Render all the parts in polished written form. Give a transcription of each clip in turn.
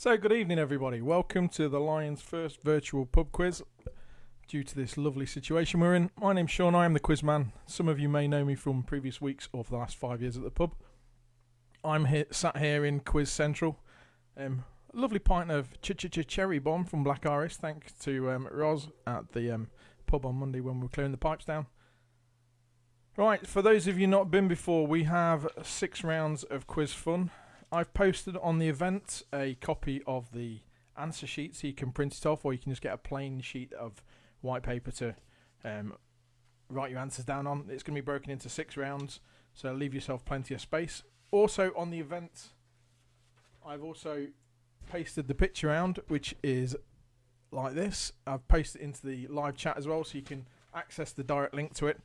So good evening everybody, welcome to the Lion's first virtual pub quiz due to this lovely situation we're in. My name's Shaun, I am the quiz man. Some of you may know me from previous weeks or for the last 5 years at the pub. I'm sat here in Quiz Central. A lovely pint of cherry bomb from Black Iris, thanks to Roz at the pub on Monday when we were clearing the pipes down. Right, for those of you not been before, we have 6 rounds of quiz fun. I've posted on the event a copy of the answer sheet so you can print it off, or you can just get a plain sheet of white paper to write your answers down on. It's going to be broken into 6 rounds, so leave yourself plenty of space. Also on the event, I've also pasted the picture round, which is like this. I've pasted it into the live chat as well, so you can access the direct link to it.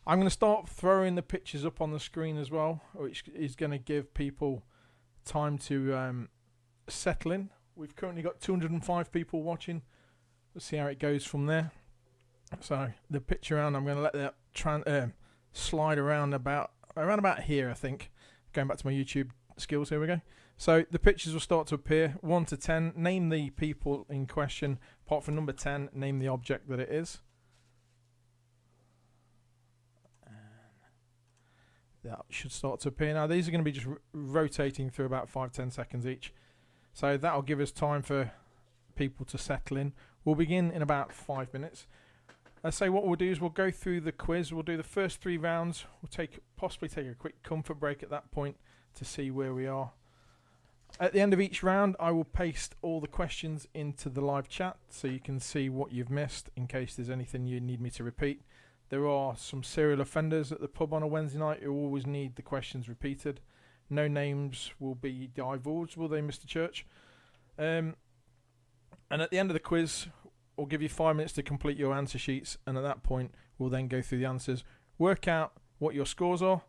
I'm going to start throwing the pictures up on the screen as well, which is going to give people time to settle in. We've currently got 205 people watching. We'll see how it goes from there. So the picture round, I'm going to let that slide around about here, I think. Going back to my YouTube skills, here we go. So the pictures will start to appear 1 to 10. Name the people in question. Apart from number 10, name the object that it is. That should start to appear. Now these are going to be just rotating through about 5-10 seconds each. So that'll give us time for people to settle in. We'll begin in about 5 minutes. Let's say what we'll do is we'll go through the quiz. We'll do the first 3 rounds. We'll possibly take a quick comfort break at that point to see where we are. At the end of each round, I will paste all the questions into the live chat so you can see what you've missed in case there's anything you need me to repeat. There are some serial offenders at the pub on a Wednesday night who always need the questions repeated. No names will be divulged, will they, Mr. Church? And at the end of the quiz, we'll give you 5 minutes to complete your answer sheets, and at that point, we'll then go through the answers, work out what your scores are.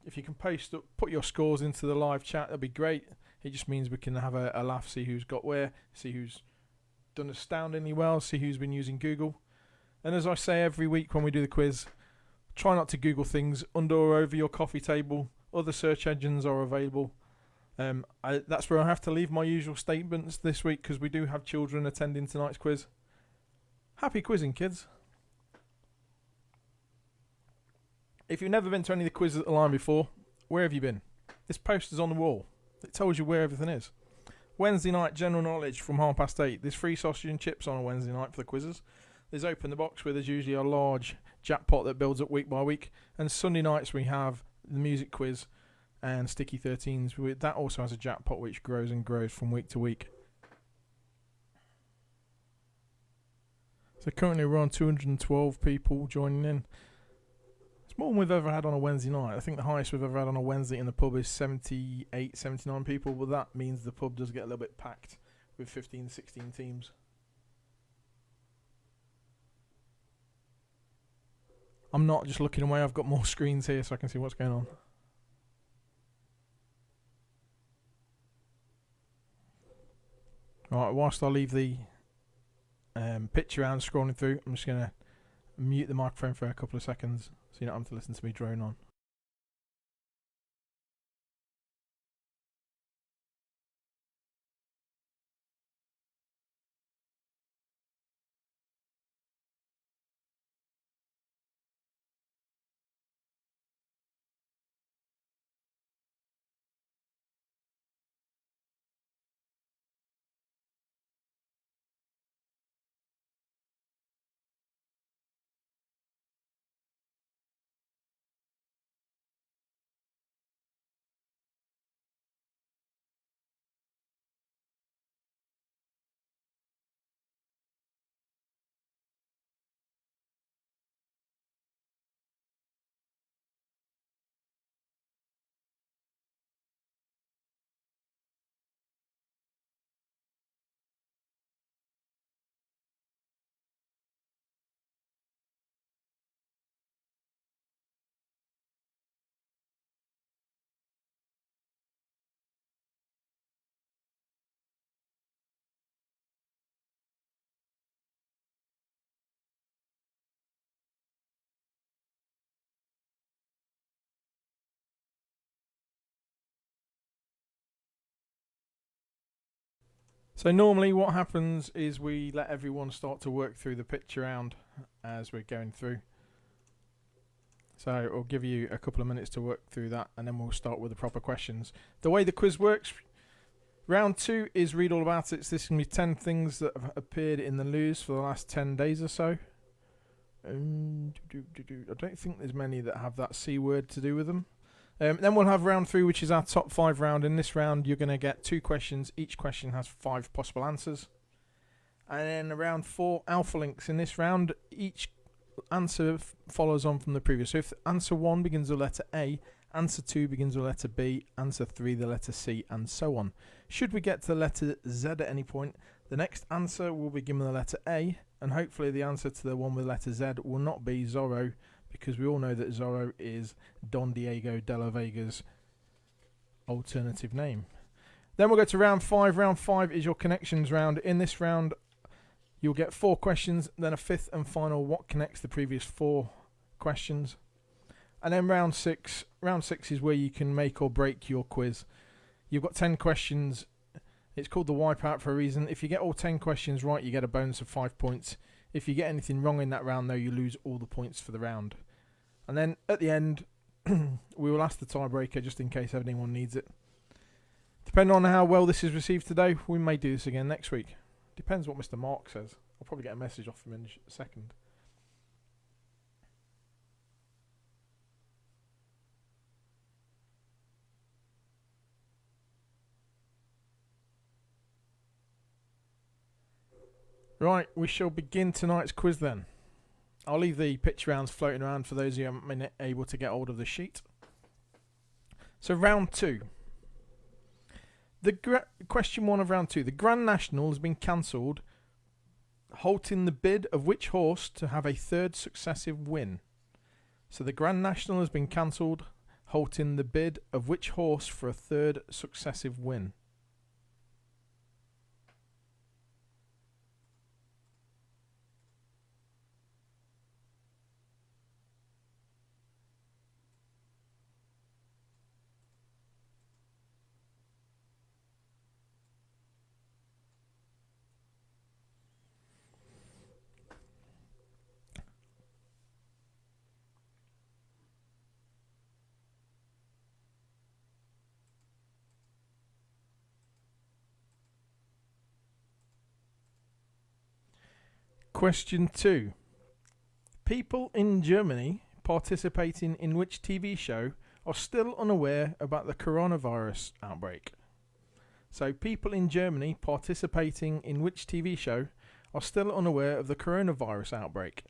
If you can put your scores into the live chat, that'd be great. It just means we can have a laugh, see who's got where, see who's done astoundingly well, see who's been using Google. And as I say every week when we do the quiz, try not to Google things under or over your coffee table. Other search engines are available. That's where I have to leave my usual statements this week because we do have children attending tonight's quiz. Happy quizzing, kids. If you've never been to any of the quizzes at the Lion before, where have you been? This poster's on the wall. It tells you where everything is. Wednesday night general knowledge from 8:30. There's free sausage and chips on a Wednesday night for the quizzes. There's Open the Box where there's usually a large jackpot that builds up week by week. And Sunday nights we have the music quiz and Sticky 13s. That also has a jackpot which grows and grows from week to week. So currently we're on 212 people joining in. It's more than we've ever had on a Wednesday night. I think the highest we've ever had on a Wednesday in the pub is 78, 79 people. But that means the pub does get a little bit packed with 15, 16 teams. I'm not just looking away, I've got more screens here so I can see what's going on. Alright, whilst I leave the picture around scrolling through, I'm just going to mute the microphone for a couple of seconds so you don't have to listen to me drone on. So normally what happens is we let everyone start to work through the pitch around as we're going through. So I'll give you a couple of minutes to work through that, and then we'll start with the proper questions. The way the quiz works, round 2 is read all about it. This is going to be 10 things that have appeared in the news for the last 10 days or so. I don't think there's many that have that C word to do with them. Then we'll have round 3, which is our top 5 round. In this round, you're going to get 2 questions. Each question has 5 possible answers. And then round 4, alpha links. In this round, each answer follows on from the previous. So if answer 1 begins with the letter A, answer 2 begins with the letter B, answer 3 the letter C, and so on. Should we get to the letter Z at any point, the next answer will begin with the letter A, and hopefully the answer to the one with the letter Z will not be Zorro, because we all know that Zorro is Don Diego de la Vega's alternative name. Then we'll go to round 5. Round 5 is your connections round. In this round, you'll get 4 questions, then a 5th and final what connects the previous 4 questions. And then round 6. Round 6 is where you can make or break your quiz. You've got 10 questions. It's called the wipeout for a reason. If you get all 10 questions right, you get a bonus of 5 points. If you get anything wrong in that round, though, you lose all the points for the round. And then at the end, we will ask the tiebreaker just in case anyone needs it. Depending on how well this is received today, we may do this again next week. Depends what Mr. Mark says. I'll probably get a message off him in a second. Right, we shall begin tonight's quiz then. I'll leave the pitch rounds floating around for those who haven't been able to get hold of the sheet. So round 2. Question 1 of round 2. The Grand National has been cancelled, halting the bid of which horse to have a 3rd successive win? So the Grand National has been cancelled, halting the bid of which horse for a 3rd successive win? Question 2. People in Germany participating in which TV show are still unaware about the coronavirus outbreak? So people in Germany participating in which TV show are still unaware of the coronavirus outbreak?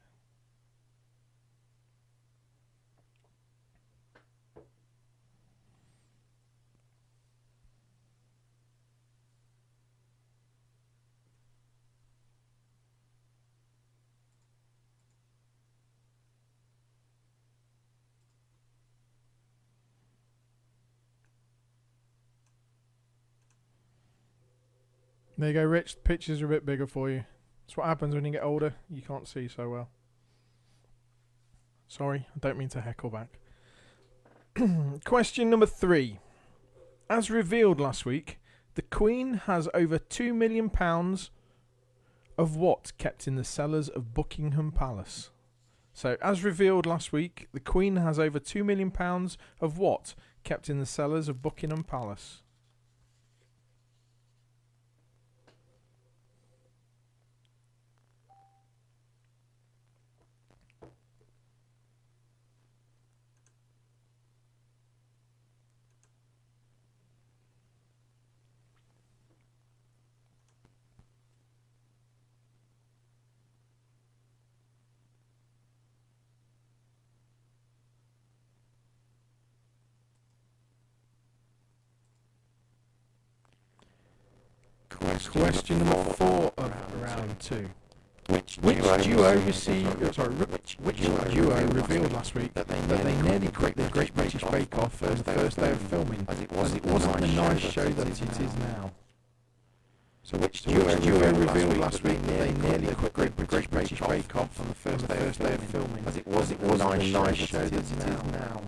There you go, Rich. The pictures are a bit bigger for you. That's what happens when you get older. You can't see so well. Sorry, I don't mean to heckle back. Question number 3. As revealed last week, the Queen has over £2 million of what kept in the cellars of Buckingham Palace? So, as revealed last week, the Queen has over £2 million of what kept in the cellars of Buckingham Palace? Question number 4 of round 2. Which duo revealed last week that they nearly quit the Great British Bake Off on the first day of filming, as it wasn't the nice show that it is now? So which duo revealed last week that they nearly quit the Great British Bake Off on the first day of filming, as it wasn't the nice show that it is now?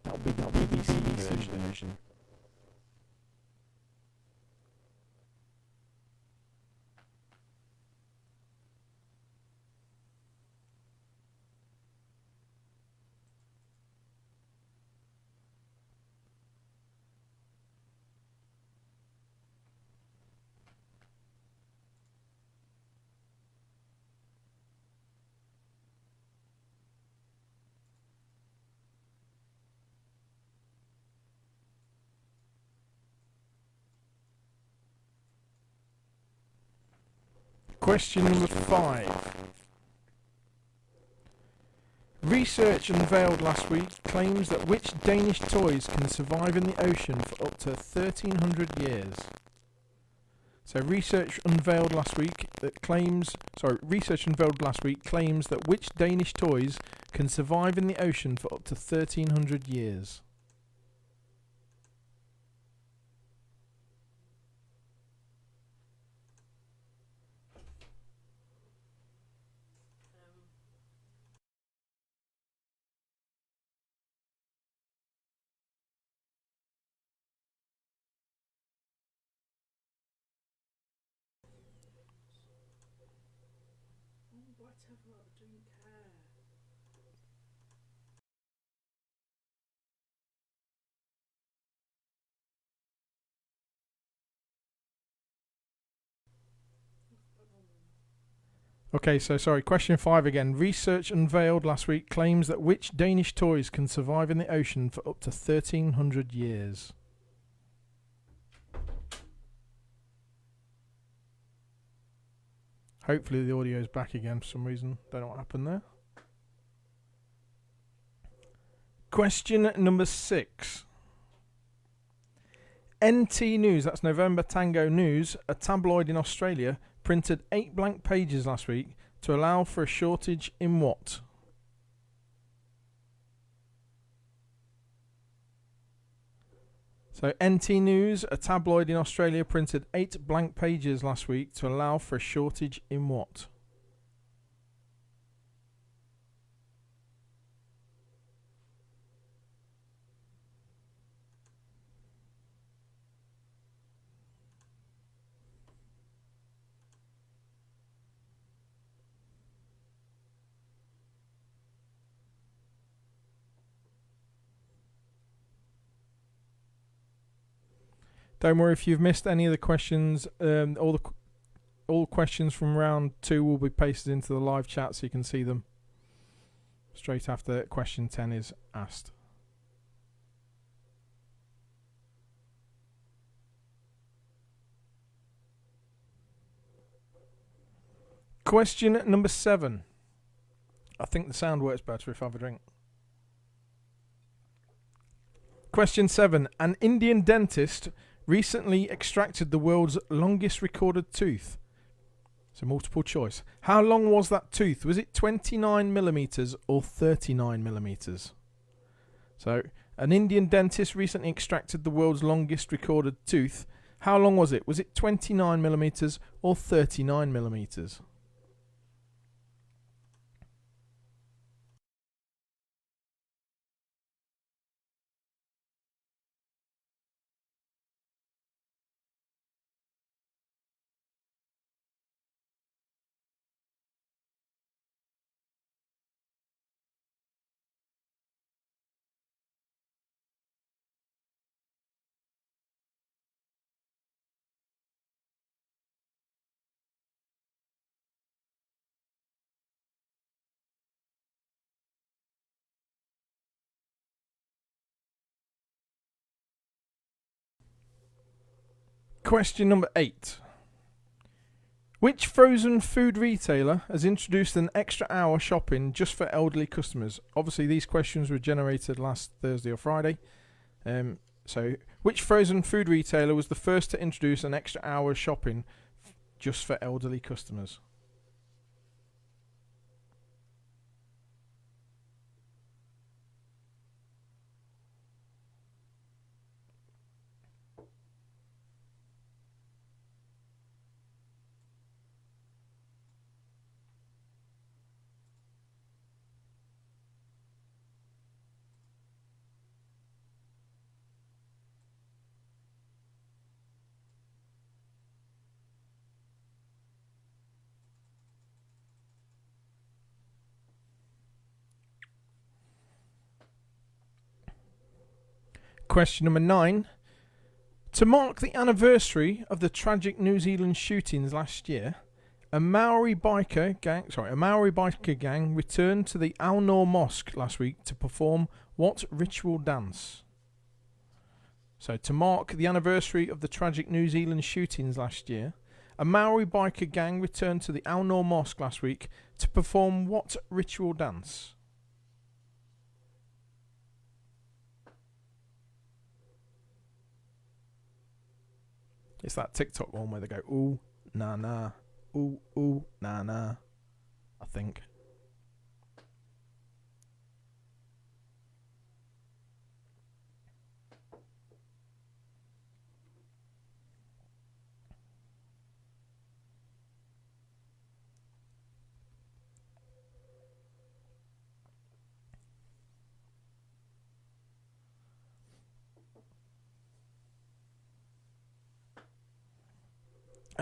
That'll be the BBC ocean? Question number 5. Research unveiled last week claims that which Danish toys can survive in the ocean for up to 1,300 years. So research unveiled last week claims that which Danish toys can survive in the ocean for up to 1,300 years. Okay, so sorry, question 5 again. Research unveiled last week claims that which Danish toys can survive in the ocean for up to 1,300 years. Hopefully the audio is back again for some reason. Don't know what happened there. Question number 6. NT News, that's November Tango News, a tabloid in Australia, printed 8 blank pages last week to allow for a shortage in what? So NT News, a tabloid in Australia, printed 8 blank pages last week to allow for a shortage in what? Don't worry if you've missed any of the questions. All questions from round 2 will be pasted into the live chat so you can see them straight after question 10 is asked. Question number 7. I think the sound works better if I have a drink. Question 7. An Indian dentist recently extracted the world's longest recorded tooth. So multiple choice. How long was that tooth? Was it 29 millimeters or 39 millimeters? So an Indian dentist recently extracted the world's longest recorded tooth. How long was it? Was it 29 millimeters or 39 millimeters? Question number 8. Which frozen food retailer has introduced an extra hour shopping just for elderly customers? Obviously, these questions were generated last Thursday or Friday. So, which frozen food retailer was the first to introduce an extra hour shopping just for elderly customers? question number 9. To mark the anniversary of the tragic New Zealand shootings last year, a Maori biker gang returned to the Al Noor Mosque last week to perform what ritual dance? So, to mark the anniversary of the tragic New Zealand shootings last year, a Maori biker gang returned to the Al Noor Mosque last week to perform what ritual dance? It's that TikTok one where they go, ooh, nah, nah, ooh, ooh, nah, nah, I think.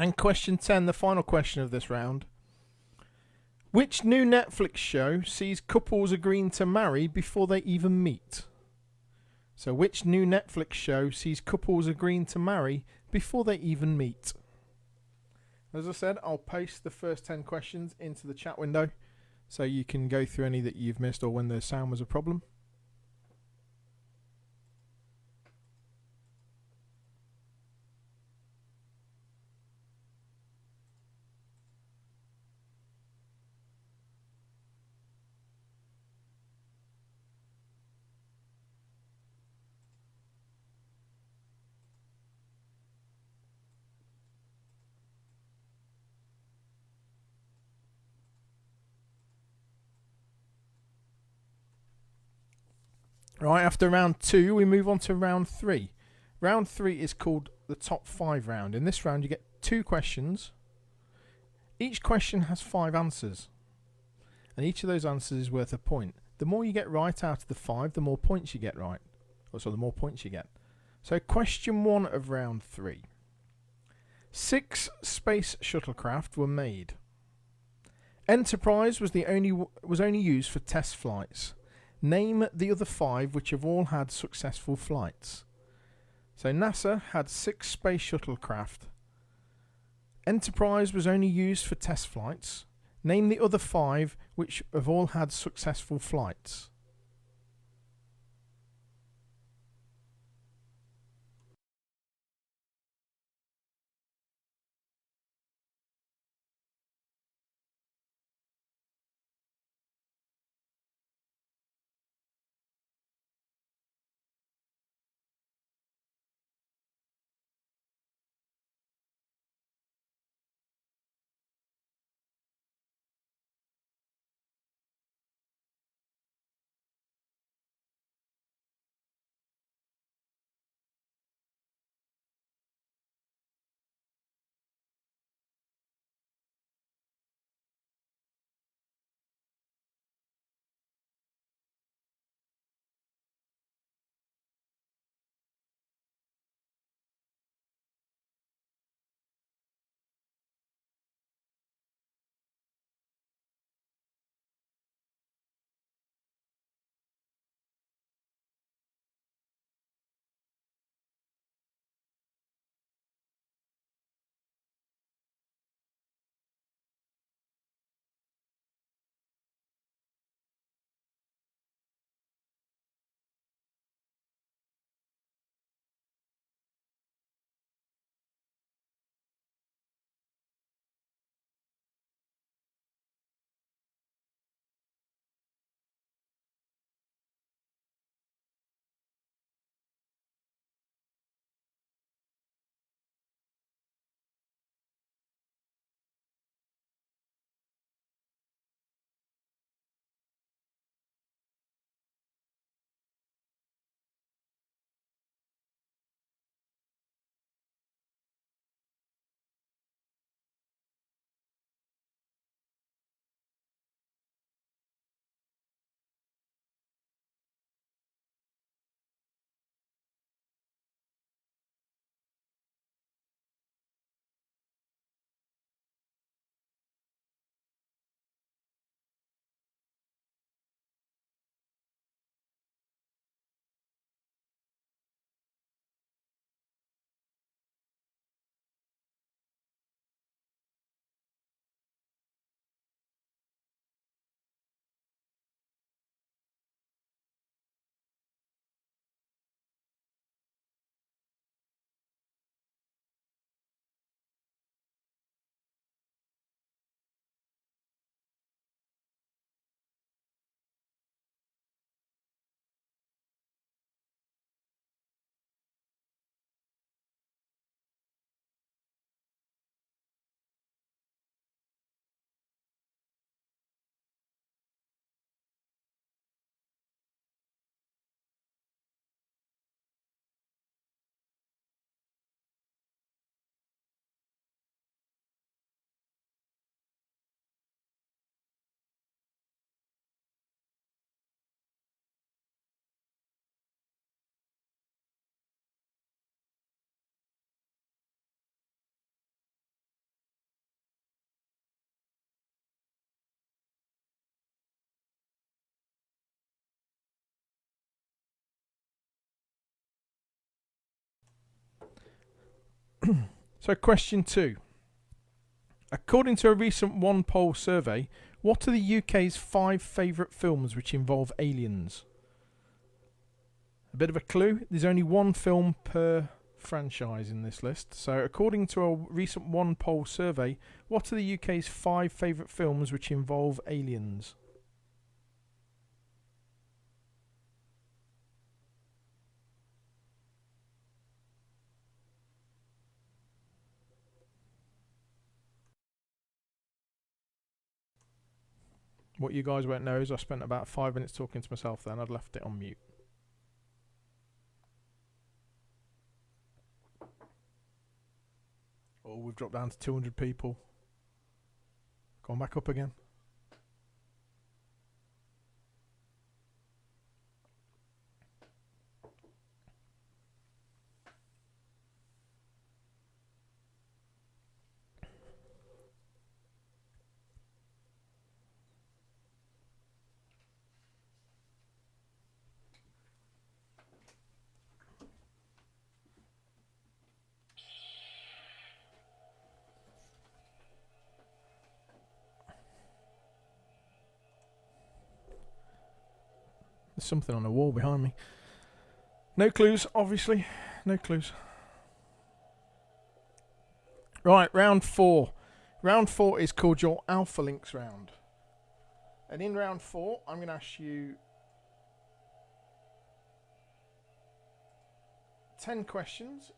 And question 10, the final question of this round. Which new Netflix show sees couples agreeing to marry before they even meet? So, which new Netflix show sees couples agreeing to marry before they even meet? As I said, I'll post the first 10 questions into the chat window so you can go through any that you've missed or when the sound was a problem. Right, after round 2, we move on to round 3. Round 3 is called the top 5 round. In this round, you get 2 questions. Each question has 5 answers. And each of those answers is worth a point. The more you get right out of the 5, the more points you get right. So the more points you get. So question 1 of round 3. 6 space shuttlecraft were made. Enterprise was only used for test flights. Name the other 5 which have all had successful flights. So NASA had 6 space shuttlecraft. Enterprise was only used for test flights. Name the other 5 which have all had successful flights. So question 2. According to a recent One Poll survey, what are the UK's 5 favourite films which involve aliens? A bit of a clue, there's only one film per franchise in this list. So according to a recent One Poll survey, what are the UK's 5 favourite films which involve aliens? What you guys won't know is I spent about 5 minutes talking to myself then. I'd left it on mute. Oh, we've dropped down to 200 people. Gone back up again. There's something on the wall behind me. No clues, obviously. No clues. Right, round 4. Round 4 is called your Alpha Links round. And in round 4, I'm going to ask you 10 questions.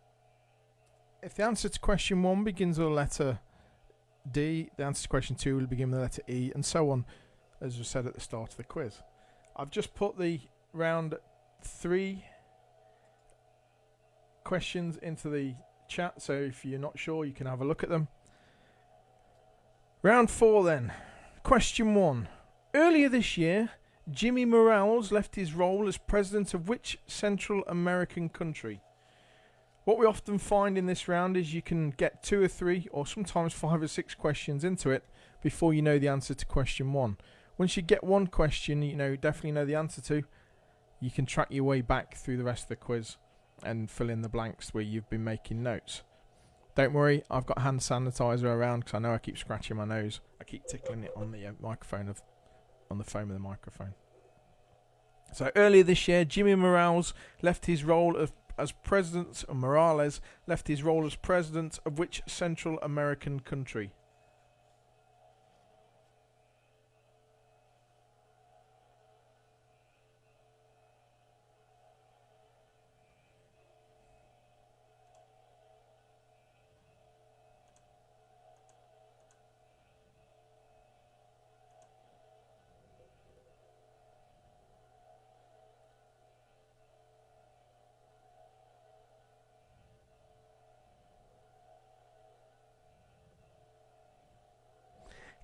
If the answer to question 1 begins with the letter D, the answer to question 2 will begin with the letter E, and so on, as was said at the start of the quiz. I've just put the round 3 questions into the chat, so if you're not sure, you can have a look at them. Round 4 then. Question 1. Earlier this year, Jimmy Morales left his role as president of which Central American country? What we often find in this round is you can get 2 or 3 or sometimes 5 or 6 questions into it before you know the answer to question 1. Once you get one question definitely know the answer to, you can track your way back through the rest of the quiz and fill in the blanks where you've been making notes. Don't worry, I've got hand sanitizer around because I know I keep scratching my nose. I keep tickling it on the microphone on the foam of the microphone. So earlier this year, Jimmy Morales left his role as president of which Central American country?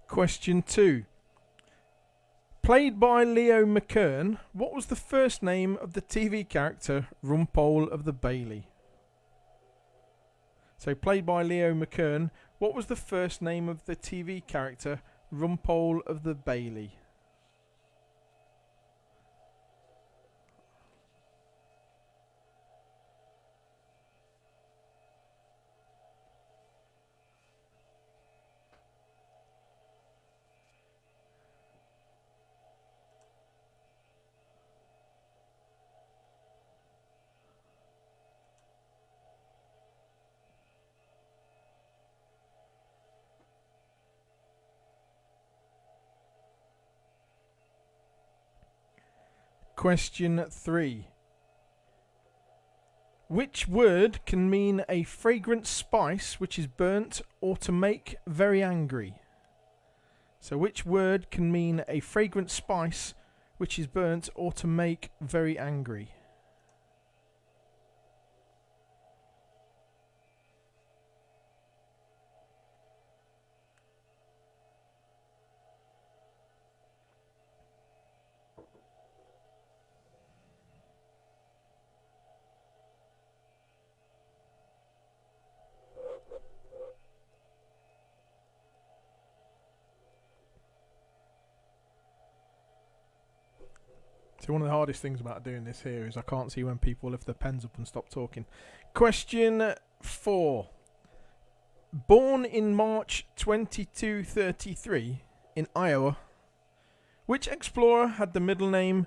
Question 2. Played by Leo McKern, what was the first name of the TV character Rumpole of the Bailey? So, played by Leo McKern, what was the first name of the TV character Rumpole of the Bailey? Question 3. Which word can mean a fragrant spice which is burnt or to make very angry? So which word can mean a fragrant spice which is burnt or to make very angry? So one of the hardest things about doing this here is I can't see when people lift their pens up and stop talking. Question 4. Born in March 2233 in Iowa, which explorer had the middle name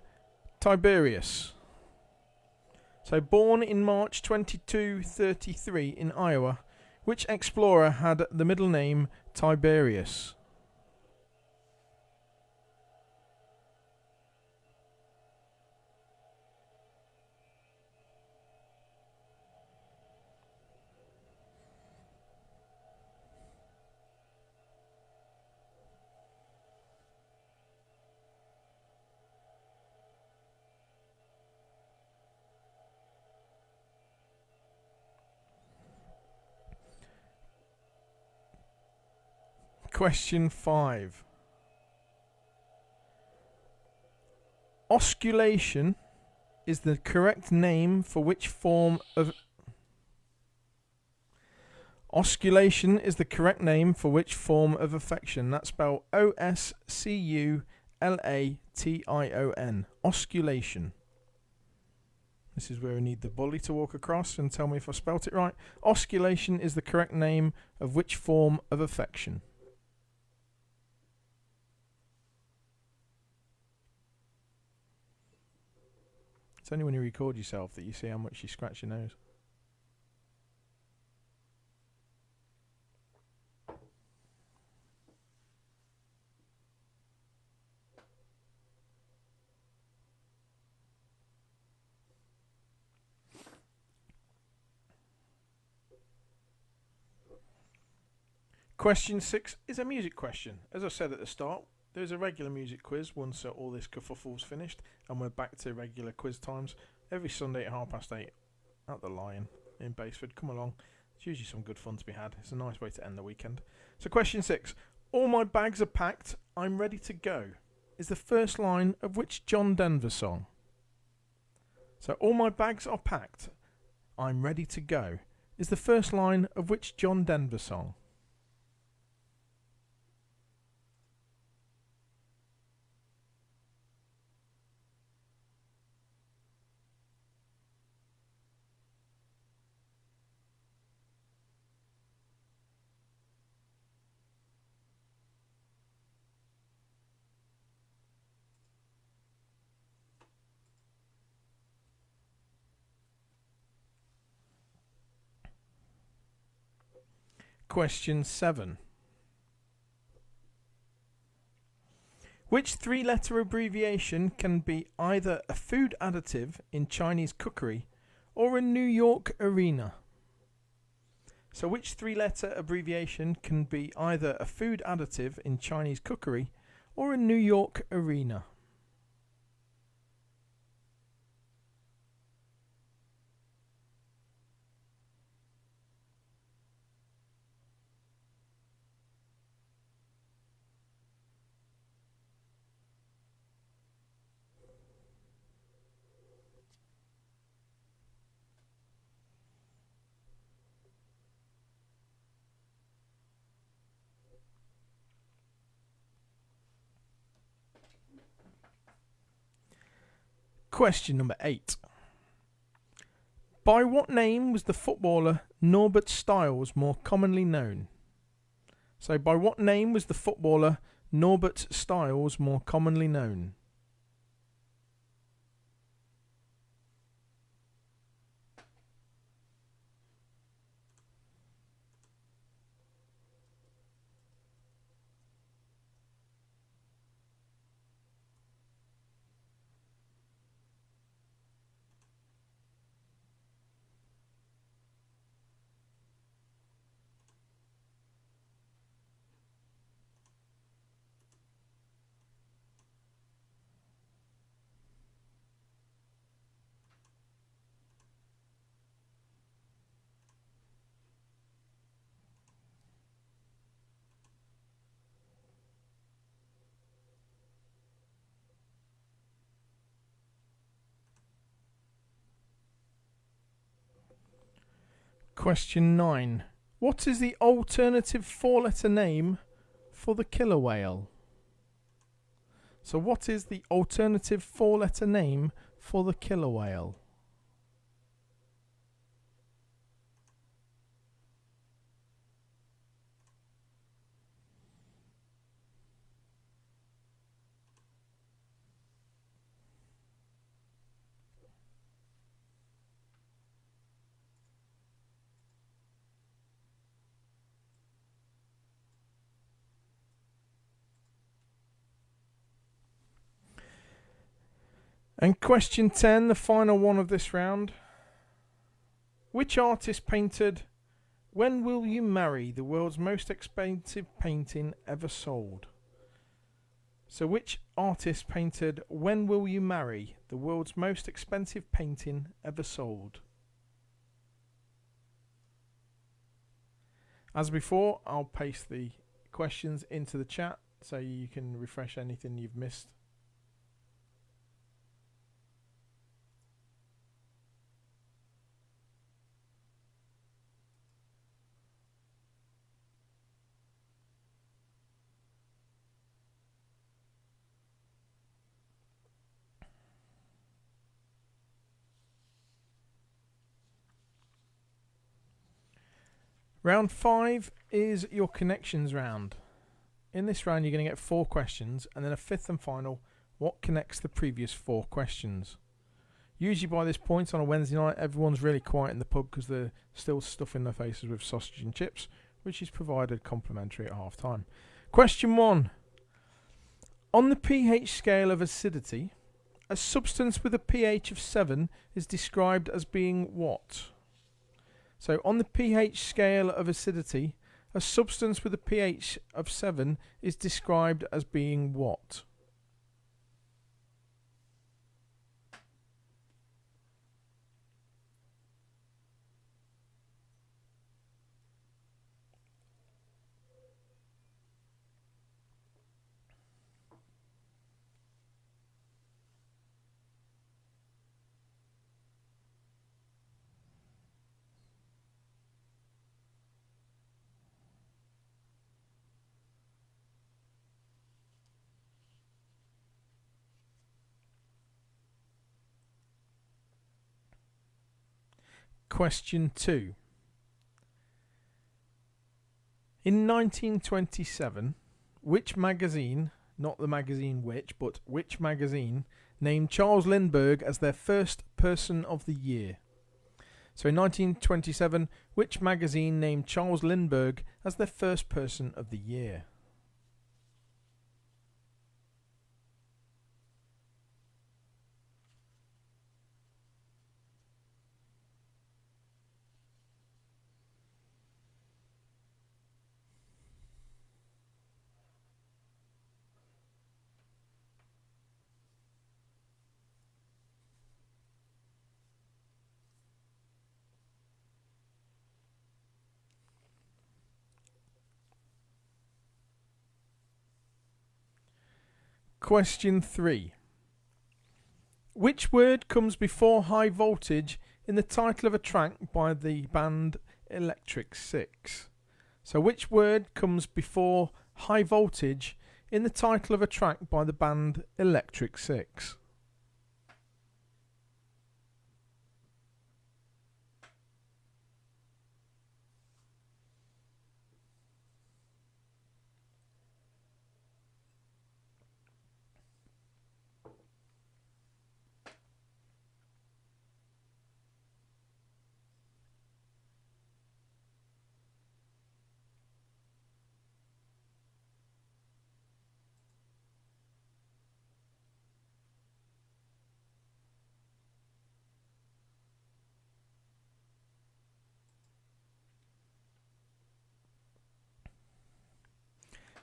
Tiberius? So, born in March 2233 in Iowa, which explorer had the middle name Tiberius? Question 5. Osculation is the correct name for which form of Osculation is the correct name for which form of affection? That's spelled Osculation. Osculation. This is where we need the bully to walk across and tell me if I spelt it right. Osculation is the correct name of which form of affection? It's only when you record yourself that you see how much you scratch your nose. Question 6 is a music question. As I said at the start, there's a regular music quiz once all this kerfuffle's finished, and we're back to regular quiz times every Sunday at 8:30 at the Lion in Basford. Come along. It's usually some good fun to be had. It's a nice way to end the weekend. So question 6. All my bags are packed. I'm ready to go. Is the first line of which John Denver song? So all my bags are packed. I'm ready to go. Is the first line of which John Denver song? Question 7. Which three-letter abbreviation can be either a food additive in Chinese cookery or a New York arena? So which three-letter abbreviation can be either a food additive in Chinese cookery or a New York arena? Question number 8. By what name was the footballer Norbert Stiles more commonly known? So by what name was the footballer Norbert Stiles more commonly known? Question 9. What is the alternative four-letter name for the killer whale? So what is the alternative four-letter name for the killer whale? And question 10, the final one of this round. Which artist painted When Will You Marry, the world's most expensive painting ever sold? So which artist painted When Will You Marry, the world's most expensive painting ever sold? As before, I'll paste the questions into the chat so you can refresh anything you've missed. Round 5 is your connections round. In this round, you're going to get 4 questions, and then a fifth and final, what connects the previous 4 questions. Usually by this point on a Wednesday night, everyone's really quiet in the pub because they're still stuffing their faces with sausage and chips, which is provided complimentary at half time. Question 1. On the pH scale of acidity, a substance with a pH of 7 is described as being what? So on the pH scale of acidity, a substance with a pH of 7 is described as being what? Question 2. In 1927, which magazine, not the magazine which magazine, named Charles Lindbergh as their first person of the year? So in 1927, which magazine named Charles Lindbergh as their first person of the year? Question 3. Which word comes before high voltage in the title of a track by the band Electric Six? So which word comes before high voltage in the title of a track by the band Electric Six?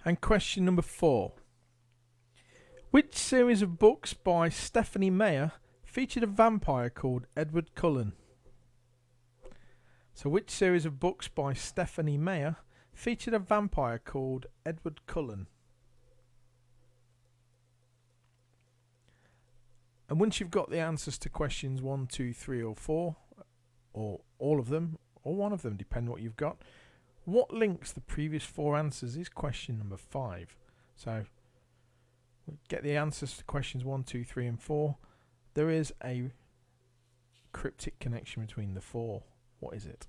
And question number 4. Which series of books by Stephanie Meyer featured a vampire called Edward Cullen? So which series of books by Stephanie Meyer featured a vampire called Edward Cullen? And once you've got the answers to questions 1, 2, 3 or 4, or all of them, or one of them, depending on what you've got, what links the previous 4 answers is question number 5. So get the answers to questions 1, 2, 3 and 4. There is a cryptic connection between the 4. What is it?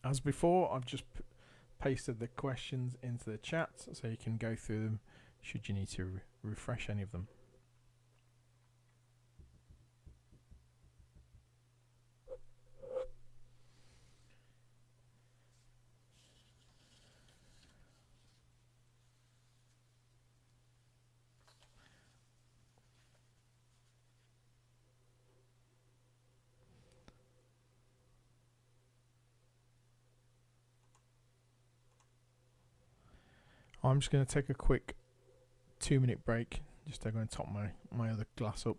As before, I've just pasted the questions into the chat so you can go through them should you need to refresh any of them. I'm just going to take a quick 2-minute break. Just going to top my other glass up.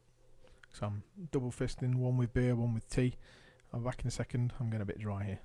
So I'm double fisting, one with beer, one with tea. I'll be back in a second. I'm getting a bit dry here.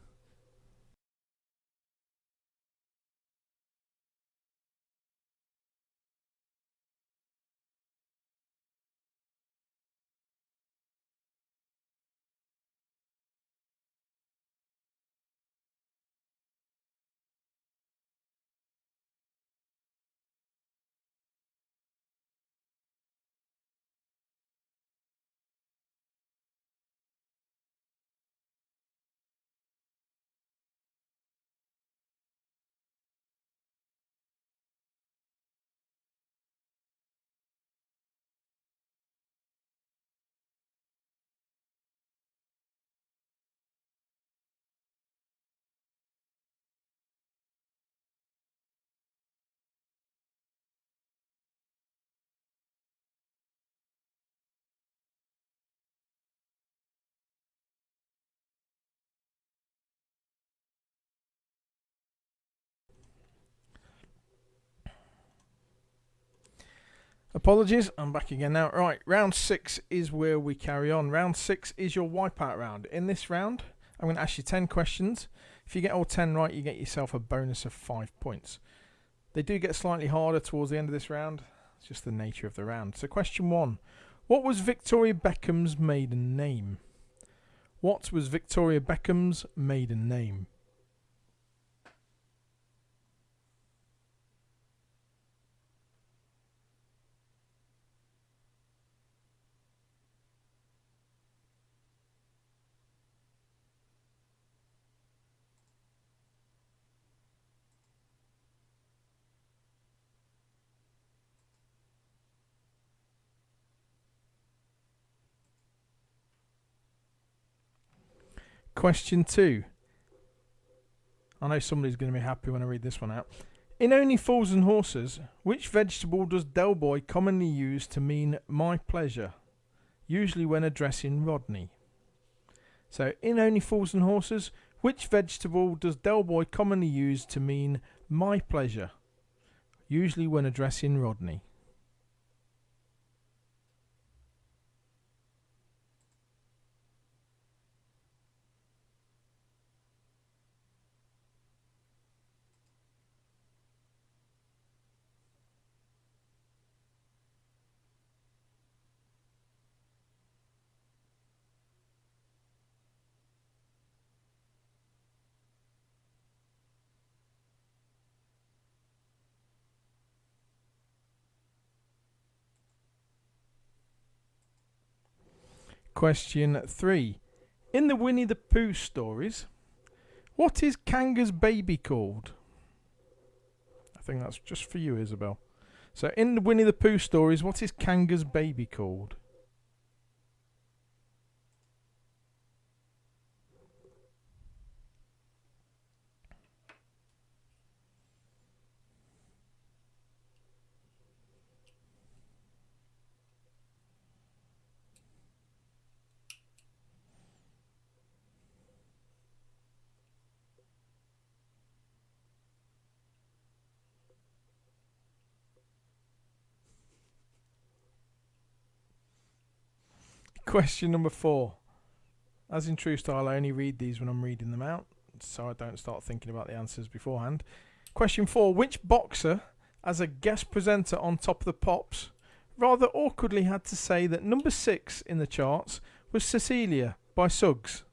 Apologies, I'm back again now. Right, round 6 is where we carry on. Round 6 is your wipeout round. In this round, I'm going to ask you 10 questions. If you get all 10 right, you get yourself a bonus of 5 points. They do get slightly harder towards the end of this round. It's just the nature of the round. So question 1. What was Victoria Beckham's maiden name? What was Victoria Beckham's maiden name? Question 2. I know somebody's going to be happy when I read this one out. In Only Fools and Horses, which vegetable does Del Boy commonly use to mean my pleasure? Usually when addressing Rodney. So, in Only Fools and Horses, which vegetable does Del Boy commonly use to mean my pleasure? Usually when addressing Rodney. Question 3. In the Winnie the Pooh stories, what is Kanga's baby called? I think that's just for you, Isabel. So, in the Winnie the Pooh stories, what is Kanga's baby called? Question number 4. As in true style, I only read these when I'm reading them out, so I don't start thinking about the answers beforehand. Question 4. Which boxer, as a guest presenter on Top of the Pops, rather awkwardly had to say that number 6 in the charts was Cecilia by Suggs?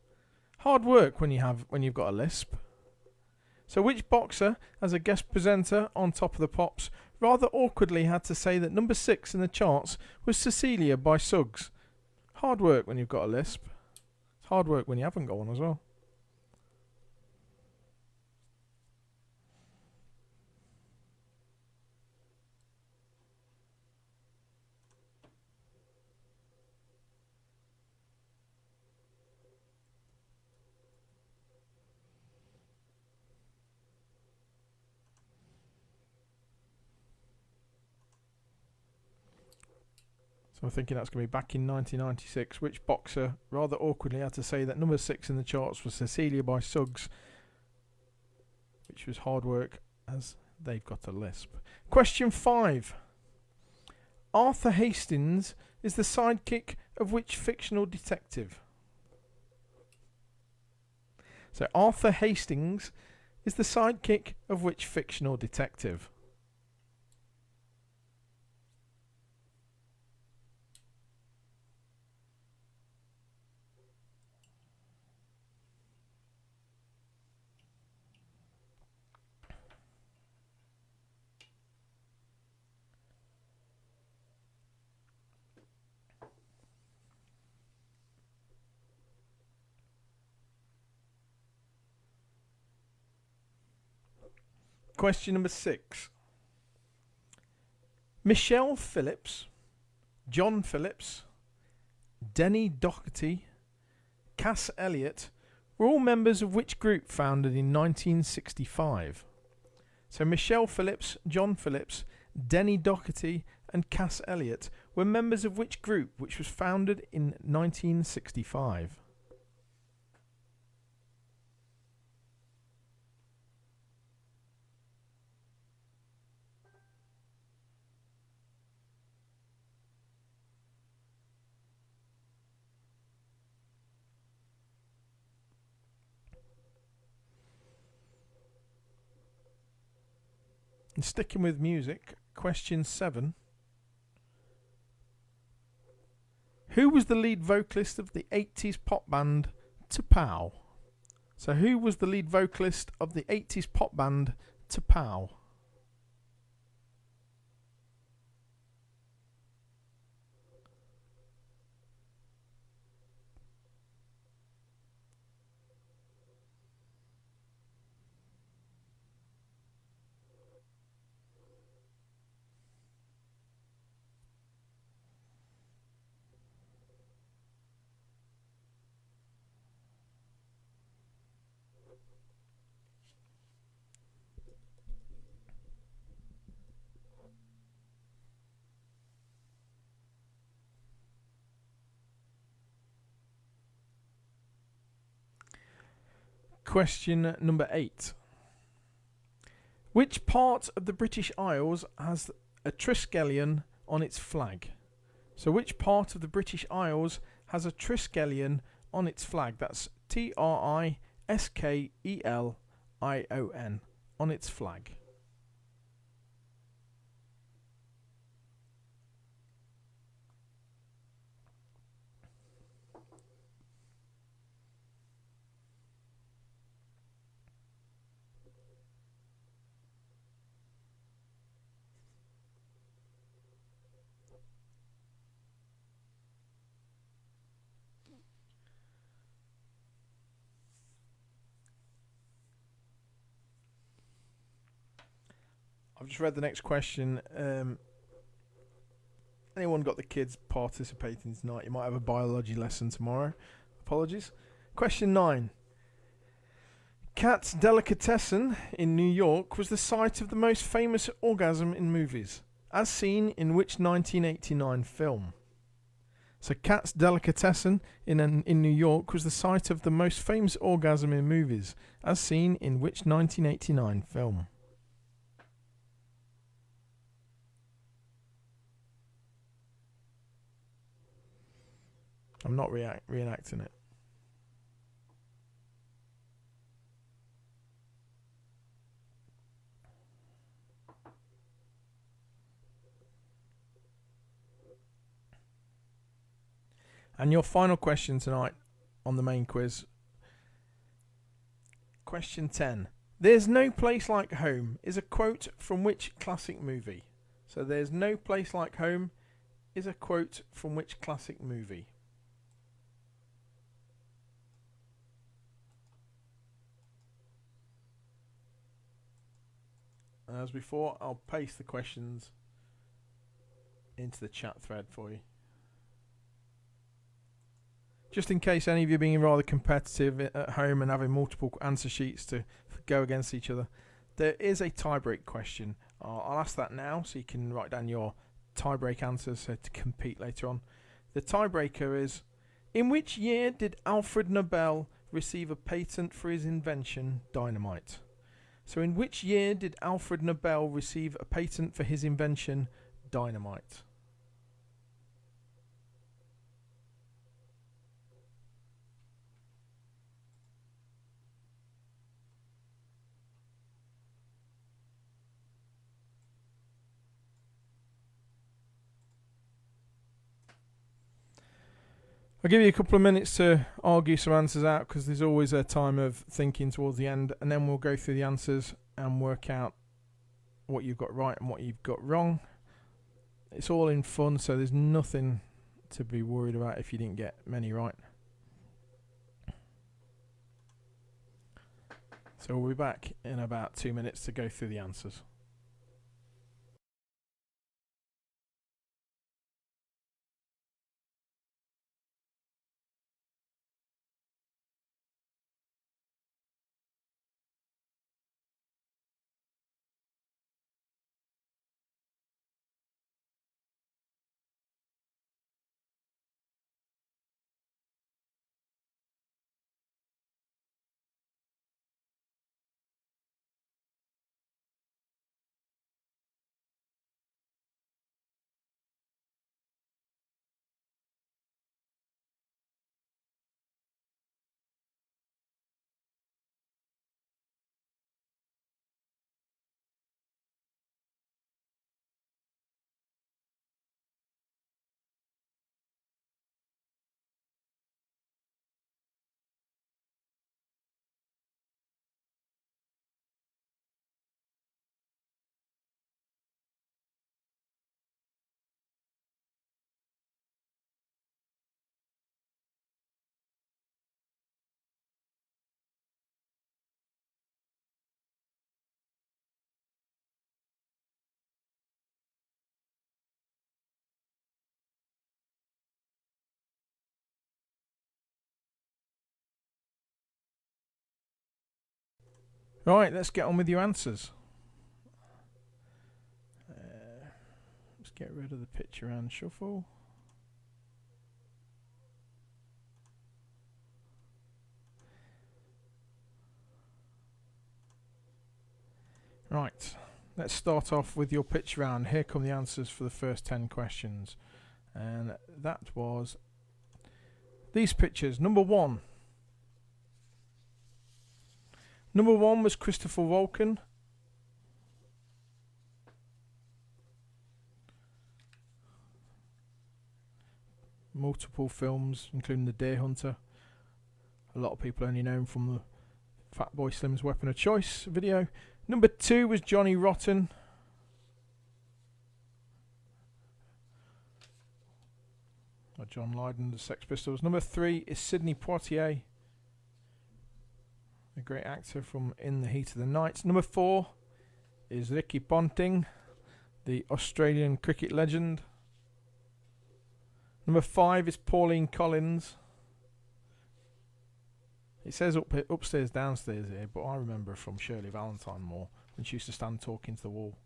Hard work when you've got a lisp. So which boxer, as a guest presenter on Top of the Pops, rather awkwardly had to say that number 6 in the charts was Cecilia by Suggs? Hard work when you've got a lisp. It's hard work when you haven't got one as well. So I'm thinking that's going to be back in 1996. Which boxer rather awkwardly had to say that number 6 in the charts was Cecilia by Suggs, which was hard work as they've got a lisp. Question 5. Arthur Hastings is the sidekick of which fictional detective? So Arthur Hastings is the sidekick of which fictional detective? Question number 6. Michelle Phillips, John Phillips, Denny Doherty, Cass Elliot were all members of which group founded in 1965? So Michelle Phillips, John Phillips, Denny Doherty and Cass Elliot were members of which group which was founded in 1965? And sticking with music, question 7. Who was the lead vocalist of the 80s pop band T'Pow? So who was the lead vocalist of the 80s pop band T'Pow? Question number 8. Which part of the British Isles has a triskelion on its flag? So which part of the British Isles has a triskelion on its flag? That's Triskelion on its flag. I've just read the next question. Anyone got the kids participating tonight? You might have a biology lesson tomorrow. Apologies. Question 9. Katz's Delicatessen in New York was the site of the most famous orgasm in movies, as seen in which 1989 film? So Katz's Delicatessen in New York was the site of the most famous orgasm in movies, as seen in which 1989 film? I'm not reenacting it. And your final question tonight on the main quiz. Question 10. There's no place like home is a quote from which classic movie? So there's no place like home is a quote from which classic movie? As before, I'll paste the questions into the chat thread for you. Just in case any of you are being rather competitive at home and having multiple answer sheets to go against each other, there is a tiebreak question. I'll ask that now so you can write down your tie-break answers, so to compete later on. The tiebreaker is, in which year did Alfred Nobel receive a patent for his invention, dynamite? So in which year did Alfred Nobel receive a patent for his invention, dynamite? I'll give you a couple of minutes to argue some answers out, because there's always a time of thinking towards the end, and then we'll go through the answers and work out what you've got right and what you've got wrong. It's all in fun, so there's nothing to be worried about if you didn't get many right. So we'll be back in about 2 minutes to go through the answers. Right, let's get on with your answers. Let's get rid of the picture and shuffle. Right, let's start off with your pitch round. Here come the answers for the first 10 questions. And that was these pictures. Number one was Christopher Walken. Multiple films, including The Deer Hunter. A lot of people only know him from the Fatboy Slim's Weapon of Choice video. Number 2 was Johnny Rotten. Or John Lydon, the Sex Pistols. Number 3 is Sidney Poitier, a great actor from In the Heat of the Night. Number 4 is Ricky Ponting, the Australian cricket legend. Number 5 is Pauline Collins. It says upstairs, downstairs here, but I remember from Shirley Valentine more, when she used to stand talking to the wall.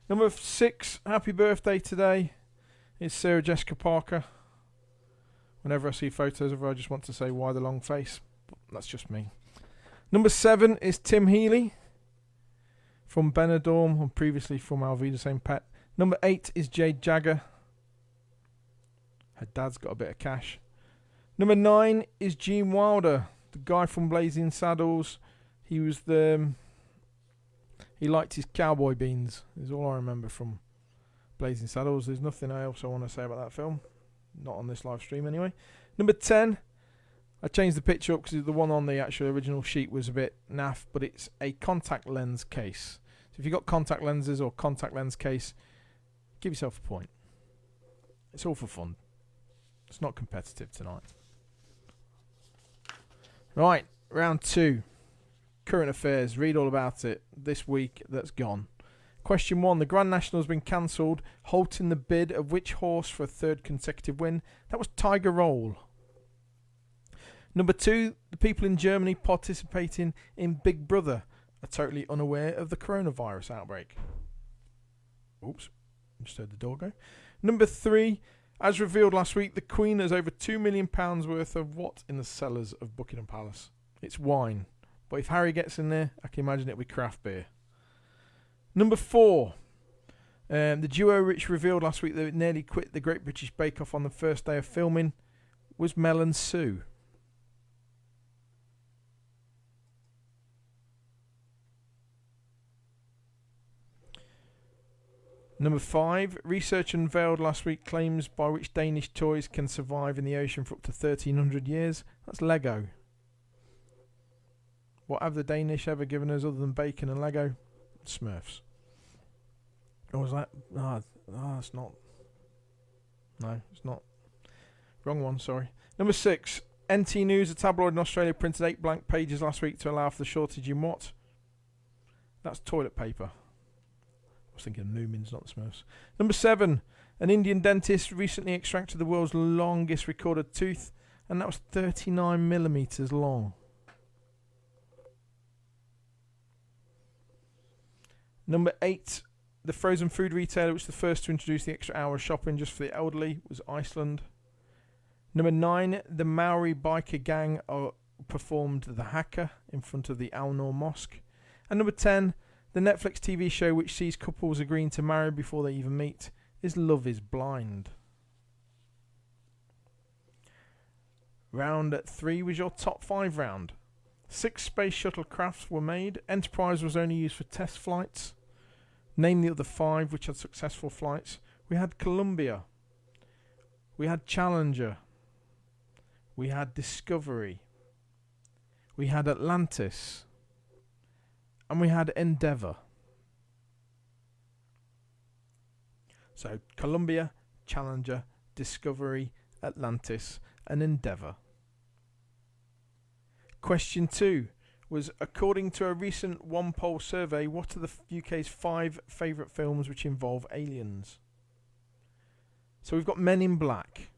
Number 6, happy birthday today, is Sarah Jessica Parker. Whenever I see photos of her, I just want to say, why the long face? But that's just me. Number 7 is Tim Healy from Benidorm, and previously from Alvida St. Pet. Number 8 is Jade Jagger. Her dad's got a bit of cash. Number 9 is Gene Wilder, the guy from Blazing Saddles. He was he liked his cowboy beans, is all I remember from Blazing Saddles. There's nothing else I want to say about that film. Not on this live stream anyway. Number 10, I changed the picture up because the one on the actual original sheet was a bit naff, but it's a contact lens case. So if you've got contact lenses or contact lens case, give yourself a point. It's all for fun. It's not competitive tonight. Right, round 2. Current affairs. Read all about it this week that's gone. Question 1. The Grand National has been cancelled, halting the bid of which horse for a 3rd consecutive win? That was Tiger Roll. Number 2. The people in Germany participating in Big Brother are totally unaware of the coronavirus outbreak. Oops. Just heard the door go. Number 3, as revealed last week, the Queen has over £2 million worth of what in the cellars of Buckingham Palace? It's wine. But if Harry gets in there, I can imagine it'll be craft beer. Number 4, the duo which revealed last week that nearly quit the Great British Bake Off on the first day of filming was Mel and Sue. Number 5, research unveiled last week claims by which Danish toys can survive in the ocean for up to 1,300 years. That's Lego. What have the Danish ever given us other than bacon and Lego? Smurfs. Or was that? It's not. No, it's not. Wrong one, sorry. Number 6, NT News, a tabloid in Australia, printed 8 blank pages last week to allow for the shortage in what? That's toilet paper. I was thinking of Moomins, not the Smurfs. Number 7, an Indian dentist recently extracted the world's longest recorded tooth, and that was 39 millimetres long. Number 8, the frozen food retailer, which was the first to introduce the extra hour of shopping just for the elderly, was Iceland. Number 9, the Maori biker gang performed the haka in front of the Al Noor Mosque. And number 10, the Netflix TV show which sees couples agreeing to marry before they even meet is Love is Blind. Round 3 was your top 5 round. 6 space shuttlecrafts were made. Enterprise was only used for test flights. Name the other 5 which had successful flights. We had Columbia. We had Challenger. We had Discovery. We had Atlantis. And we had Endeavour. So Columbia, Challenger, Discovery, Atlantis and Endeavour. Question 2 was, according to a recent one poll survey, what are the UK's 5 favourite films which involve aliens? So we've got Men in Black.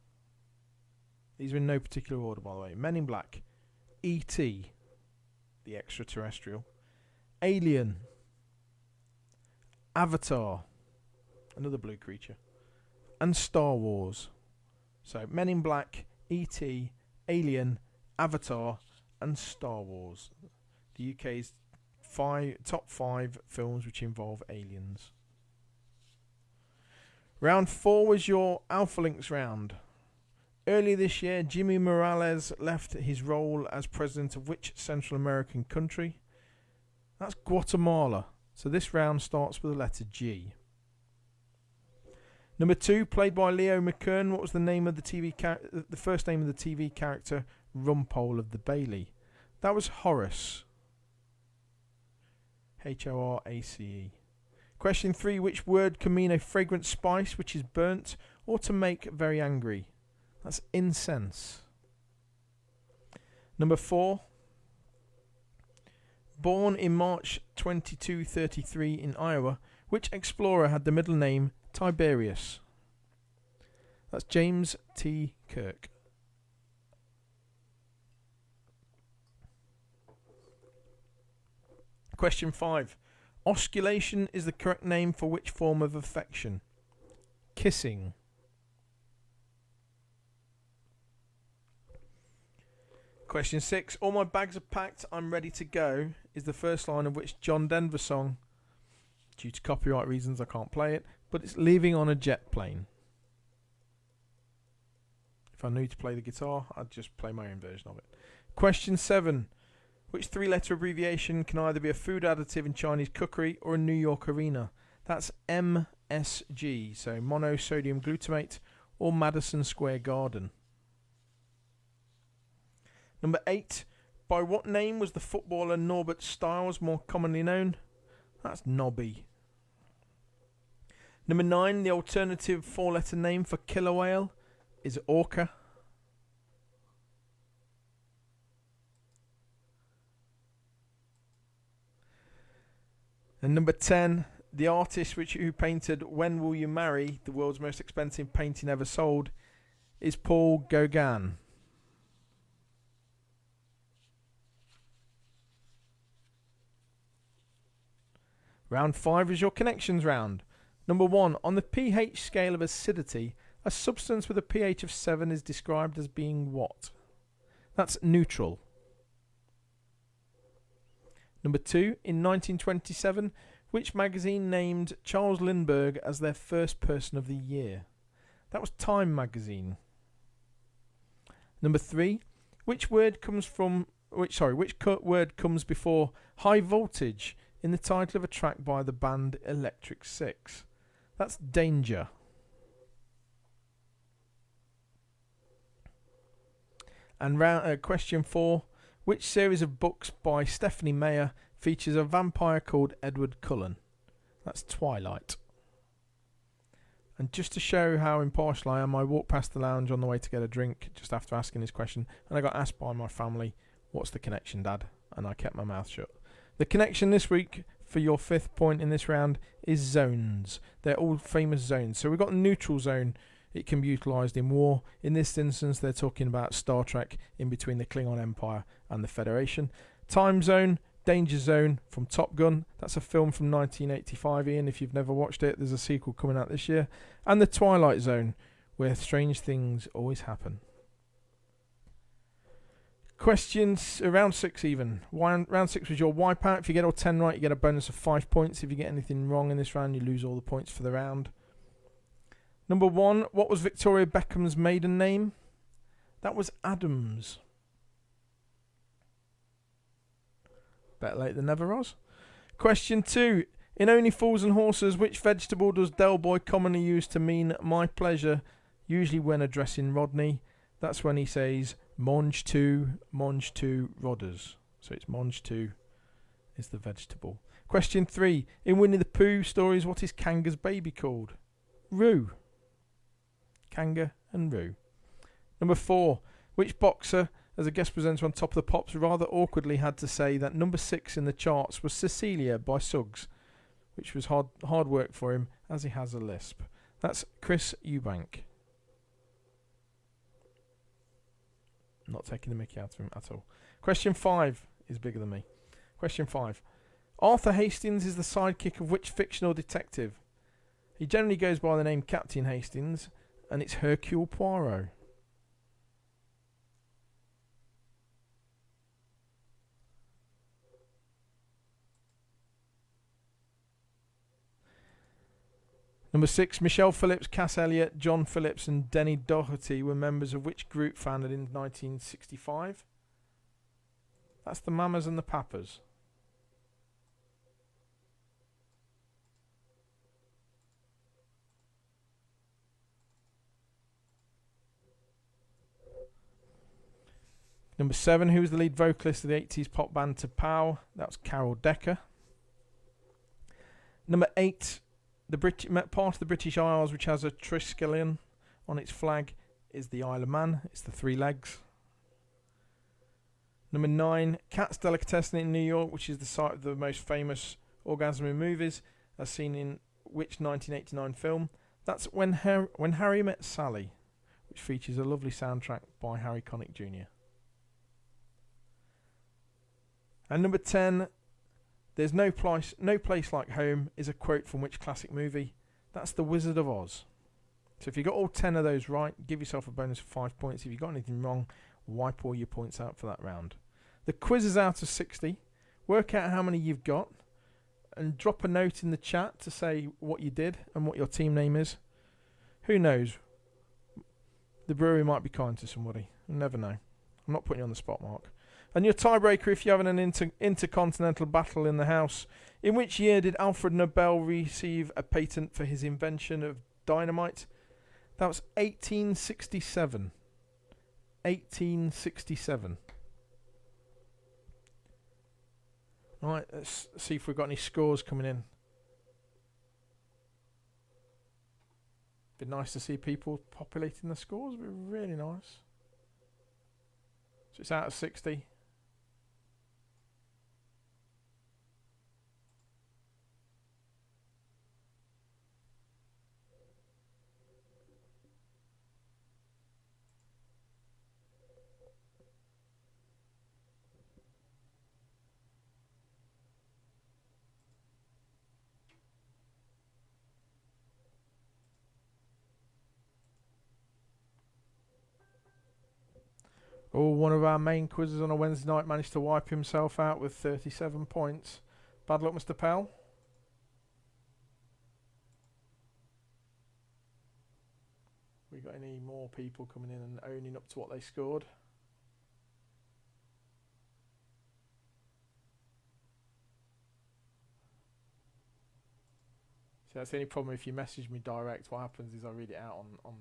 These are in no particular order, by the way. Men in Black, E.T., the extraterrestrial, Alien, Avatar, another blue creature, and Star Wars. So Men in Black, E.T., Alien, Avatar and Star Wars. The UK's top 5 films which involve aliens. Round 4 was your Alpha Links round. Earlier this year, Jimmy Morales left his role as president of which Central American country? That's Guatemala. So this round starts with the letter G. Number 2, played by Leo McKern. What was the name of the first name of the TV character Rumpole of the Bailey? That was Horace. Horace. Question 3, which word can mean a fragrant spice which is burnt or to make very angry? That's incense. Number 4, born in March 2233 in Iowa, which explorer had the middle name Tiberius? That's James T. Kirk. Question 5. Osculation is the correct name for which form of affection? Kissing. Question 6. All my bags are packed, I'm ready to go is the first line of which John Denver song? Due to copyright reasons I can't play it, but it's Leaving on a Jet Plane. If I knew to play the guitar, I'd just play my own version of it. Question 7. Which 3-letter abbreviation can either be a food additive in Chinese cookery or a New York arena? That's MSG, so monosodium glutamate, or Madison Square Garden. Number 8. By what name was the footballer Norbert Stiles more commonly known? That's Nobby. Number 9. The alternative 4-letter name for killer whale is orca. And number 10, the artist who painted When Will You Marry, the world's most expensive painting ever sold, is Paul Gauguin. Round 5 is your connections round. Number 1. On the pH scale of acidity, a substance with a pH of 7 is described as being what? That's neutral. Number 2. In 1927, which magazine named Charles Lindbergh as their first person of the year? That was Time magazine. Number 3. Which word comes before high voltage in the title of a track by the band Electric Six? That's danger. And question 4. Which series of books by Stephanie Meyer features a vampire called Edward Cullen? That's Twilight. And just to show how impartial I am, I walked past the lounge on the way to get a drink just after asking this question, and I got asked by my family, "What's the connection, Dad?" And I kept my mouth shut. The connection this week for your 5th point in this round is zones. They're all famous zones. So we've got a neutral zone. It can be utilised in war. In this instance, they're talking about Star Trek in between the Klingon Empire and the Federation. Time zone, danger zone from Top Gun. That's a film from 1985, Ian. If you've never watched it, there's a sequel coming out this year. And the Twilight Zone, where strange things always happen. Questions, round 6 even. Round 6 was your wipeout. If you get all 10 right, you get a bonus of 5 points. If you get anything wrong in this round, you lose all the points for the round. Number 1, what was Victoria Beckham's maiden name? That was Adams. Better late than never, Roz. Question 2. In Only Fools and Horses, which vegetable does Del Boy commonly use to mean my pleasure, usually when addressing Rodney? That's when he says, mange tu, rodders. So it's mange tu is the vegetable. Question 3. In Winnie the Pooh stories, what is Kanga's baby called? Roo. Kanga and Roo. Number 4. Which boxer, as a guest presenter on Top of the Pops, rather awkwardly had to say that number 6 in the charts was Cecilia by Suggs, which was hard work for him as he has a lisp? That's Chris Eubank. Not taking the mickey out of him at all. Question 5 is bigger than me. Question 5. Arthur Hastings is the sidekick of which fictional detective? He generally goes by the name Captain Hastings, and it's Hercule Poirot. Number 6, Michelle Phillips, Cass Elliot, John Phillips and Denny Doherty were members of which group founded in 1965? That's the Mamas and the Papas. Number 7, who was the lead vocalist of the 80s pop band T'Pau? That was Carol Decker. Number 8, part of the British Isles which has a triskelion on its flag is the Isle of Man. It's the 3 legs. Number 9, Cat's Delicatessen in New York, which is the site of the most famous orgasm in movies, as seen in which 1989 film? That's When Harry Met Sally, which features a lovely soundtrack by Harry Connick Jr. And number 10, there's no place like home is a quote from which classic movie? That's The Wizard of Oz. So if you got all 10 of those right, give yourself a bonus of 5 points. If you got anything wrong, wipe all your points out for that round. The quiz is out of 60. Work out how many you've got and drop a note in the chat to say what you did and what your team name is. Who knows? The brewery might be kind to somebody. You never know. I'm not putting you on the spot, Mark. And your tiebreaker if you're having an intercontinental battle in the house. In which year did Alfred Nobel receive a patent for his invention of dynamite? That was 1867. 1867. Right, let's see if we've got any scores coming in. Be nice to see people populating the scores. It'd be really nice. So it's out of 60. Oh, one of our main quizzes on a Wednesday night managed to wipe himself out with 37 points. Bad luck, Mr. Pell. We got any more people coming in and owning up to what they scored? See, that's the only problem. If you message me direct, what happens is I read it out on.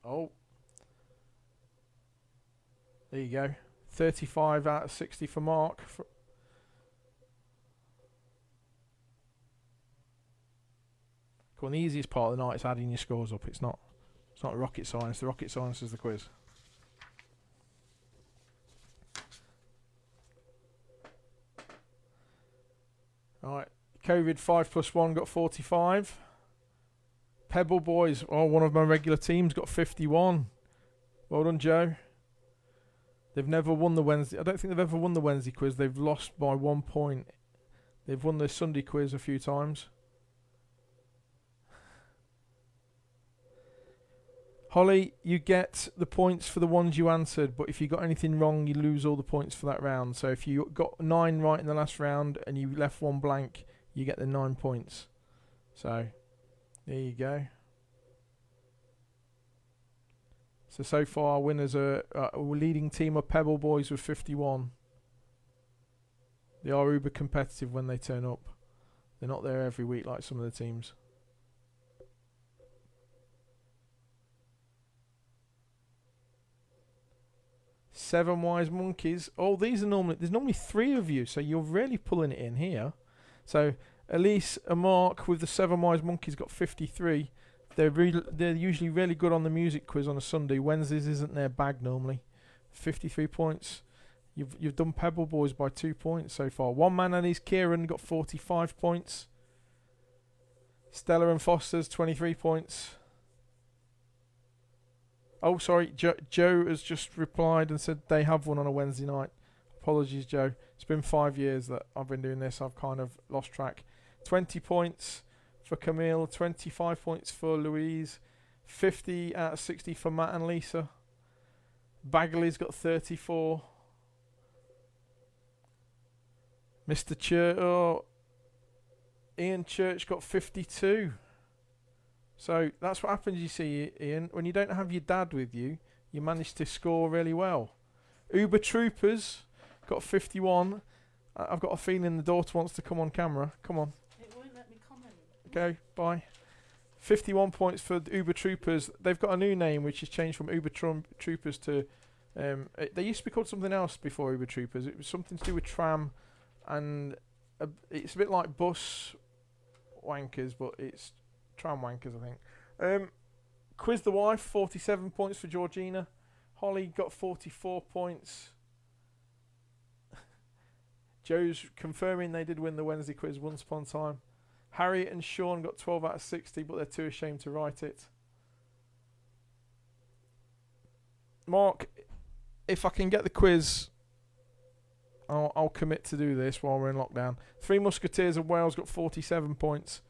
Oh, there you go. 35 out of 60 for Mark. Come on, the easiest part of the night is adding your scores up. It's not rocket science. The rocket science is the quiz. Alright, COVID 5+1 got 45. Pebble Boys, one of my regular teams, got 51. Well done, Joe. They've never won the Wednesday. I don't think they've ever won the Wednesday quiz. They've lost by 1 point. They've won the Sunday quiz a few times. Holly, you get the points for the ones you answered, but if you got anything wrong, you lose all the points for that round. So if you got 9 right in the last round and you left 1 blank, you get the 9 points. So, there you go. So far, our winners are leading team of Pebble Boys with 51. They are uber competitive when they turn up. They're not there every week like some of the teams. Seven Wise Monkeys. Oh, there's normally 3 of you, so you're really pulling it in here. So Elise and Mark with the Seven Wise Monkeys got 53. They're usually really good on the music quiz on a Sunday. Wednesdays isn't their bag normally. 53 points. You've done Pebble Boys by 2 points so far. One man and his Kieran got 45 points. Stella and Foster's 23 points. Oh, sorry, Joe has just replied and said they have won on a Wednesday night. Apologies, Joe. It's been 5 years that I've been doing this. I've kind of lost track. 20 points for Camille, 25 points for Louise, 50 out of 60 for Matt and Lisa. Bagley's got 34. Mr. Church, Ian Church got 52. So that's what happens, you see, Ian. When you don't have your dad with you, you manage to score really well. Uber Troopers got 51. I've got a feeling the daughter wants to come on camera. Come on. It won't let me comment. Go, bye. 51 points for the Uber Troopers. They've got a new name, which has changed from Uber Troopers to... they used to be called something else before Uber Troopers. It was something to do with tram, and it's a bit like bus wankers, but it's tram wankers, I think. Quiz the Wife, 47 points for Georgina. Holly got 44 points. Joe's confirming they did win the Wednesday quiz once upon a time. Harriet and Sean got 12 out of 60, but they're too ashamed to write it. Mark, if I can get the quiz, I'll commit to do this while we're in lockdown. Three Musketeers of Wales got 47 points.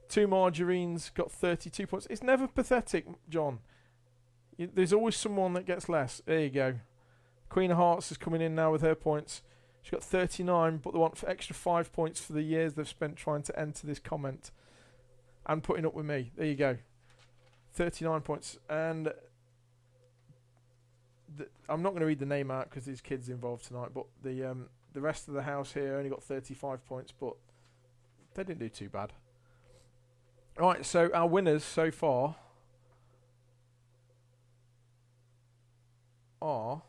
Two Margarines got 32 points. It's never pathetic, John. There's always someone that gets less. There you go. Queen of Hearts is coming in now with her points. She's got 39, but they want for extra 5 points for the years they've spent trying to enter this comment and putting up with me. There you go. 39 points. And I'm not going to read the name out because there's kids involved tonight, but the rest of the house here only got 35 points, but they didn't do too bad. Alright, so our winners so far are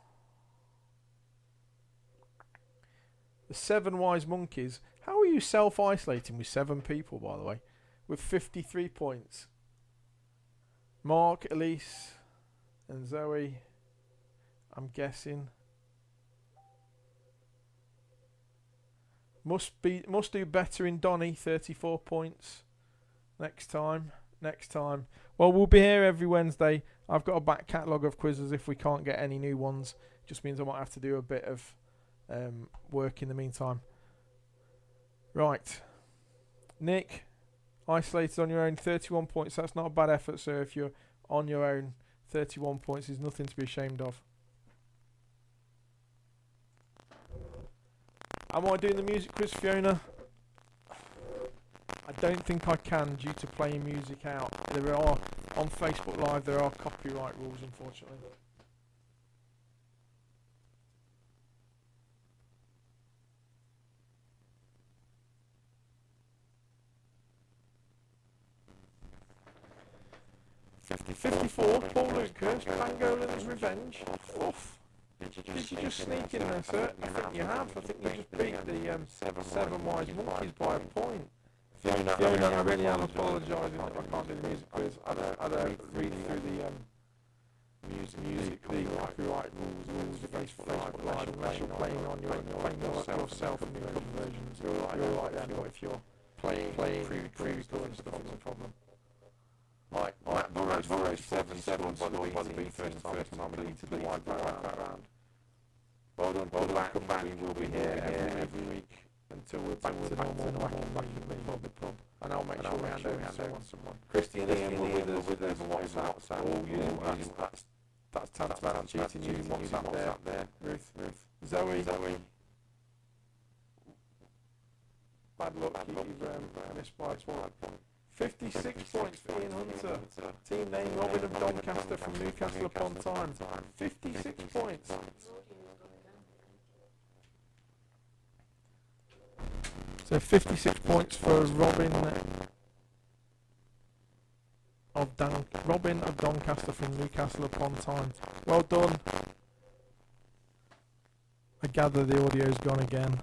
the Seven Wise Monkeys. How are you self-isolating with 7 people, by the way? With 53 points. Mark, Elise, and Zoe, I'm guessing. Must do better in Donny, 34 points. Next time. Well, we'll be here every Wednesday. I've got a back catalogue of quizzes if we can't get any new ones. Just means I might have to do a bit of work in the meantime. Right. Nick, isolated on your own, 31 points. That's not a bad effort, sir. If you're on your own, 31 points is nothing to be ashamed of. Am I doing the music quiz, Fiona? I don't think I can due to playing music out. There are, on Facebook Live, there are copyright rules, unfortunately. '54, Paul Lucas, Pangolin's Revenge. Oof. Did you just sneak in there, sir? I think you have. I think you just beat the Seven Wise Monkeys by a point. Fiona, I really am apologising that I can't do the music quiz. I don't read through the copyright rules of Facebook Live unless you're playing on yourself and your own versions. You're right then, but if you're playing pre-recorded stuff, it's a problem. Like Burrows 7 by the first time deleted the wide background. Well done, come back. We will be here every week until we're back to normal, back in the pub. And I'll make sure we hand over someone. Christy and Ian were with us on WhatsApp. Oh, that's tantamount cheating using WhatsApp there. Ruth. Zoe. Bad luck, you've missed by 56 points for Ian Hunter. Team name Robin of Doncaster from Newcastle upon Tyne. 56 points. So 56 points for Robin of Doncaster from Newcastle upon Tyne. Well done. I gather the audio's gone again.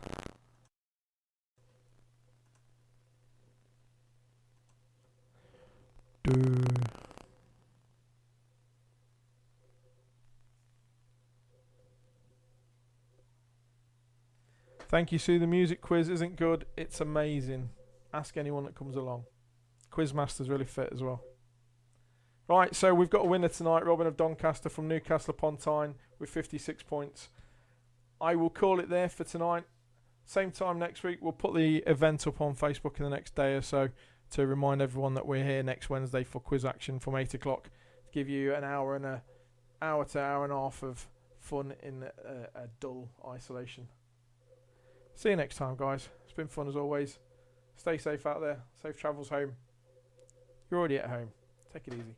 Thank you, Sue. The music quiz isn't good. It's amazing. Ask anyone that comes along. Quizmaster's really fit as well. Right, so we've got a winner tonight, Robin of Doncaster from Newcastle upon Tyne with 56 points. I will call it there for tonight. Same time next week. We'll put the event up on Facebook in the next day or so to remind everyone that we're here next Wednesday for quiz action from 8 o'clock to give you an hour and a hour and a half of fun in a dull isolation. See you next time, guys. It's been fun as always. Stay safe out there. Safe travels home. You're already at home. Take it easy.